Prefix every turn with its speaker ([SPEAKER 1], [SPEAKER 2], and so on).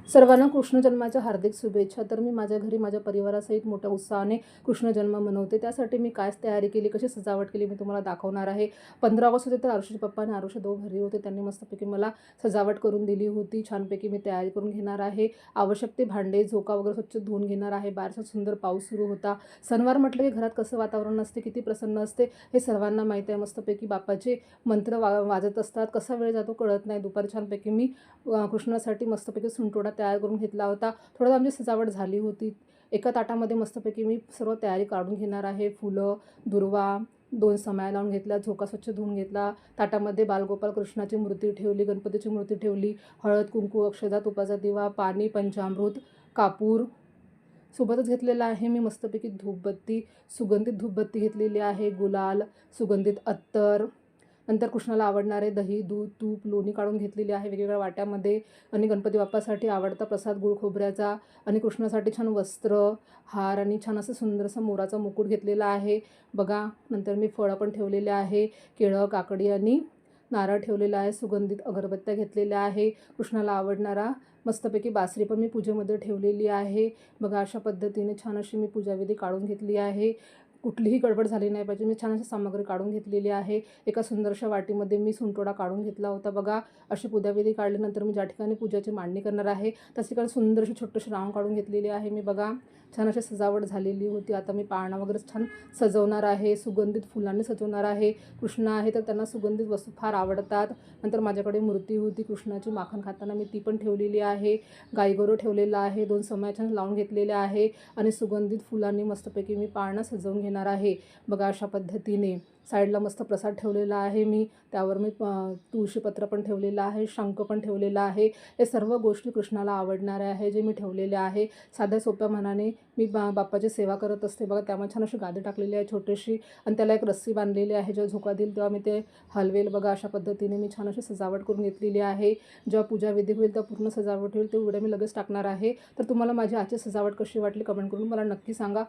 [SPEAKER 1] सर्वांना कृष्ण जन्माच्या हार्दिक शुभेच्छा. तर मी माझ्या घरी माझ्या परिवारासहित मोठ्या उत्साहाने कृष्ण जन्म मनवते. त्यासाठी मी काय तयारी केली, कशी सजावट केली मी तुम्हाला दाखवणार आहे. 15 ऑगस्ट होते तर आरुषीचे पप्पा आणि आरुषी दोघं घरी होते. त्यांनी मस्तपैकी मला सजावट करून दिली होती. छानपैकी मी तयारी करून घेणार आहे. आवश्यक ते भांडे, झोका वगैरे स्वच्छ धुवून घेणार आहे. बाहेरचा सुंदर पाऊस सुरू होता. सणवार म्हटलं की घरात कसं वातावरण असते, किती प्रसन्न असते हे सर्वांना माहीत आहे. मस्तपैकी बाप्पाचे मंत्र वाजत असतात. कसा वेळ जातो कळत नाही. दुपारी छानपैकी मी कृष्णासाठी मस्तपैकी सुंटोडा तयार करून घेतला होता. थोडं आमची सजावट झाली होती. एका ताटामध्ये मस्तपैकी मी सर्व तयारी काढून घेणार आहे. फुलं, दुर्वा, 2 समया लावून घेतल्या, झोका स्वच्छ धुवून घेतला. ताटामध्ये बालगोपाल कृष्णाची मूर्ती ठेवली, गणपतीची मूर्ती ठेवली, हळद, कुंकू, अक्षदा, तुपाचा दिवा, पाणी, पंचामृत, कापूर सोबतच घेतलेला आहे. मी मस्तपैकी धूपबत्ती, सुगंधित धूपबत्ती घेतलेली आहे, गुलाल, सुगंधित अत्तर, नंतर कृष्णाला आवडणारे दही, दूध, तूप, लोणी काढून घेतलेली आहे वेगवेगळ्या वाट्यामध्ये. आणि गणपती बाप्पासाठी आवडता प्रसाद गुळ खोबऱ्याचा आणि कृष्णासाठी छान वस्त्र, हार आणि छान असं सुंदरसा मोराचा मुकुट घेतलेला आहे बघा. नंतर मी फळं पण ठेवलेले आहे, केळं, काकडी आणि नारळ ठेवलेला आहे. सुगंधित अगरबत्त्या घेतलेल्या आहे. कृष्णाला आवडणारा मस्तपैकी बासरी पण मी पूजेमध्ये ठेवलेली आहे बघा. अशा पद्धतीने छान अशी मी पूजाविधी काढून घेतली आहे. कुठलीही गडबड झाली नाही पाहिजे. मी छान अशी सामग्री काढून घेतलेली आहे. एका सुंदरशा वाटीमध्ये मी सुंटोडा काढून घेतला होता बघा. अशी पूजाविधी काढल्यानंतर मी ज्या ठिकाणी पूजाची मांडणी करणार आहे त्याच ठिकाणी सुंदरशी छोटीशी रांग काढून घेतलेली आहे मी बघा. छान अशी सजावट झालेली होती. आता मी पाळणा वगैरे छान सजवणार आहे. सुगंधित फुलांनी सजवणार आहे. कृष्ण आहे तर त्यांना सुगंधित वस्तू फार आवडतात. नंतर माझ्याकडे मूर्ती होती कृष्णाची, माखन खाताना मी ती पण ठेवलेली आहे. गाईगोरं ठेवलेलं आहे. 2 समया छान लावून घेतलेल्या आहे आणि सुगंधित फुलांनी मस्तपैकी मी पाळणा सजवून घेणार आहे बघा. अशा पद्धतीने साईडला मस्त प्रसाद ठेवलेला आहे मी. त्यावर मी तुळशीपत्र पण ठेवलेलं आहे, शंख पण ठेवलेला आहे. हे सर्व गोष्टी कृष्णाला आवडणाऱ्या आहे जे मी ठेवलेल्या आहे. साध्या सोप्या मनाने मी बाप्पाची सेवा करत असते बघा. त्यामुळे छान अशी गादी टाकलेली आहे छोटीशी आणि त्याला एक रस्सी बांधलेली आहे. जेव्हा झोका देईल तेव्हा मी ते हलवेल बघा. अशा पद्धतीने मी छान अशी सजावट करून घेतलेली आहे. जेव्हा पूजाविधी होईल तेव्हा पूर्ण सजावट होईल ते व्हिडिओ मी लगेच टाकणार आहे. तर तुम्हाला माझी आजची सजावट कशी वाटली कमेंट करून मला नक्की सांगा.